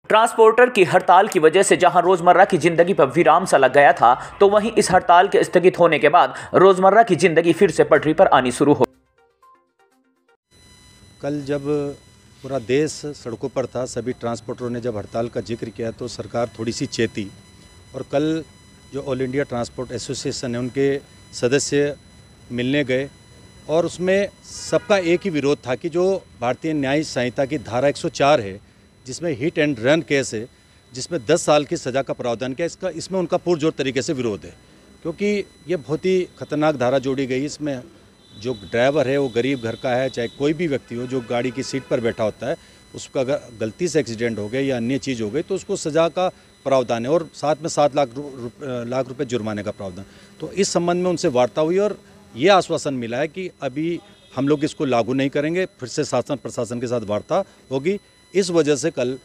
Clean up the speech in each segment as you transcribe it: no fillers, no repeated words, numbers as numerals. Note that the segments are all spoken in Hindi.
ट्रांसपोर्टर की हड़ताल की वजह से जहां रोजमर्रा की जिंदगी पर विराम सा लग गया था, तो वहीं इस हड़ताल के स्थगित होने के बाद रोजमर्रा की जिंदगी फिर से पटरी पर आनी शुरू हो। कल जब पूरा देश सड़कों पर था, सभी ट्रांसपोर्टरों ने जब हड़ताल का जिक्र किया तो सरकार थोड़ी सी चेती, और कल जो ऑल इंडिया ट्रांसपोर्ट एसोसिएशन है उनके सदस्य मिलने गए, और उसमें सबका एक ही विरोध था कि जो भारतीय न्याय संहिता की धारा 104 है, जिसमें हिट एंड रन केस है, जिसमें 10 साल की सज़ा का प्रावधान किया, इसमें उनका पुरजोर तरीके से विरोध है, क्योंकि ये बहुत ही खतरनाक धारा जोड़ी गई। इसमें जो ड्राइवर है वो गरीब घर का है, चाहे कोई भी व्यक्ति हो जो गाड़ी की सीट पर बैठा होता है, उसका अगर गलती से एक्सीडेंट हो गया या अन्य चीज़ हो गई तो उसको सज़ा का प्रावधान है, और साथ में 7 लाख रुपए जुर्माने का प्रावधान। तो इस संबंध में उनसे वार्ता हुई और ये आश्वासन मिला है कि अभी हम लोग इसको लागू नहीं करेंगे, फिर से शासन प्रशासन के साथ वार्ता होगी। इस वजह से कल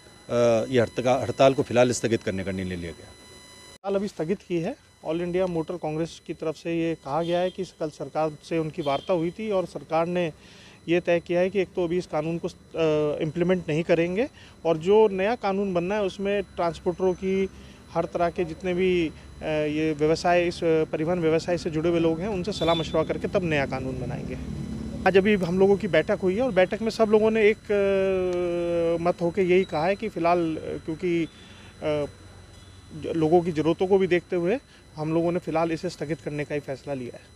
ये हड़ताल को फिलहाल स्थगित करने का निर्णय लिया गया। हड़ताल अभी स्थगित की है। ऑल इंडिया मोटर कांग्रेस की तरफ से ये कहा गया है कि कल सरकार से उनकी वार्ता हुई थी और सरकार ने ये तय किया है कि एक तो अभी इस कानून को इम्प्लीमेंट नहीं करेंगे, और जो नया कानून बनना है उसमें ट्रांसपोर्टरों की हर तरह के जितने भी ये व्यवसाय, इस परिवहन व्यवसाय से जुड़े हुए लोग हैं, उनसे सलाह मशवरा करके तब नया कानून बनाएंगे। आज अभी हम लोगों की बैठक हुई है और बैठक में सब लोगों ने एक मत होकर यही कहा है कि फ़िलहाल क्योंकि लोगों की ज़रूरतों को भी देखते हुए हम लोगों ने फ़िलहाल इसे स्थगित करने का ही फैसला लिया है।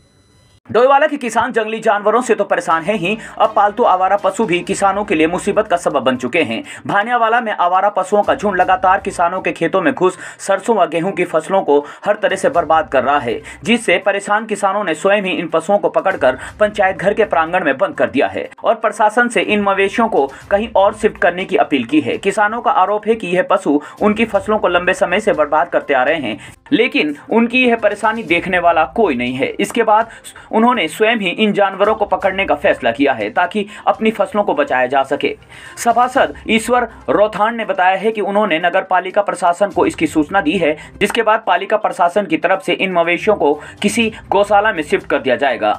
डोईवाला के किसान जंगली जानवरों से तो परेशान हैं ही, अब पालतू आवारा पशु भी किसानों के लिए मुसीबत का सबब बन चुके हैं। भानियावाला में आवारा पशुओं का झुंड लगातार किसानों के खेतों में घुस सरसों व गेहूं की फसलों को हर तरह से बर्बाद कर रहा है, जिससे परेशान किसानों ने स्वयं ही इन पशुओं को पकड़कर पंचायत घर के प्रांगण में बंद कर दिया है और प्रशासन से इन मवेशियों को कहीं और शिफ्ट करने की अपील की है। किसानों का आरोप है कि यह पशु उनकी फसलों को लंबे समय से बर्बाद करते आ रहे हैं, लेकिन उनकी यह परेशानी देखने वाला कोई नहीं है। इसके बाद उन्होंने स्वयं ही इन जानवरों को पकड़ने का फैसला किया है ताकि अपनी फसलों को बचाया जा सके। सभासद ईश्वर रोथान ने बताया है कि उन्होंने नगर पालिका प्रशासन को इसकी सूचना दी है, जिसके बाद पालिका प्रशासन की तरफ से इन मवेशियों को किसी गौशाला में शिफ्ट कर दिया जाएगा।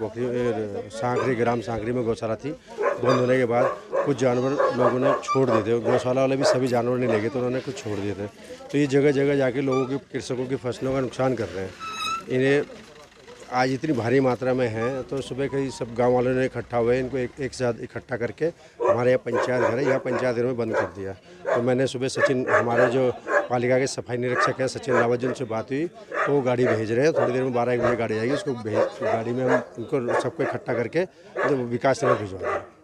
सांकरी, ग्राम सांकरी में गौशाला थी, बंद होने के बाद कुछ जानवर लोगों ने छोड़ दिए थे। गौशाला वाले भी सभी जानवर नहीं ले गए तो उन्होंने कुछ छोड़ दिए थे। तो ये जगह जगह जाके लोगों की, कृषकों की फसलों का नुकसान कर रहे हैं। इन्हें आज इतनी भारी मात्रा में हैं तो सुबह कई सब गांव वालों ने इकट्ठा हुए, इनको एक साथ इकट्ठा करके हमारे यहाँ पंचायत घर है, यहाँ पंचायत घर में बंद कर दिया। तो मैंने सुबह सचिन, हमारे जो पालिका के सफाई निरीक्षक हैं सचिन रावत जी, उनसे बात हुई तो वो गाड़ी भेज रहे हैं। थोड़ी देर में 12-1 बजे गाड़ी आएगी, उसको गाड़ी में हम उनको सबको इकट्ठा करके तो विकास नगर भिजवा दें।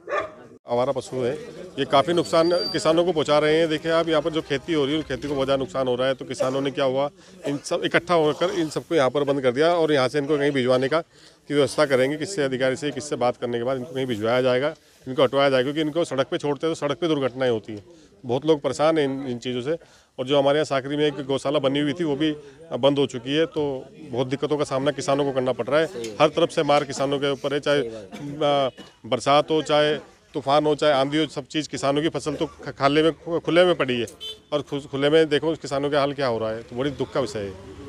आवारा पशु है, ये काफ़ी नुकसान किसानों को पहुंचा रहे हैं। देखिए आप यहाँ पर जो खेती हो रही है, उस खेती को बहुत ज़्यादा नुकसान हो रहा है। तो किसानों ने क्या हुआ, इन सब इकट्ठा होकर इन सबको यहाँ पर बंद कर दिया और यहाँ से इनको कहीं भिजवाने का की व्यवस्था करेंगे। किससे अधिकारी से, किससे बात करने के बाद इनको कहीं भिजवाया जाएगा, इनको हटवाया जाएगा, क्योंकि इनको सड़क पर छोड़ते हैं तो सड़क पर दुर्घटनाएँ होती हैं। बहुत लोग परेशान हैं इन चीज़ों से। और जो हमारे यहाँ सांकरी में एक गौशाला बनी हुई थी वो भी बंद हो चुकी है, तो बहुत दिक्कतों का सामना किसानों को करना पड़ रहा है। हर तरफ से मार किसानों के ऊपर है, चाहे बरसात हो, चाहे तूफान हो, चाहे आंधी हो, सब चीज़ किसानों की फसल तो खुले में पड़ी है, और खुले में देखो किसानों के हाल क्या हो रहा है, तो बड़ी दुख का विषय है।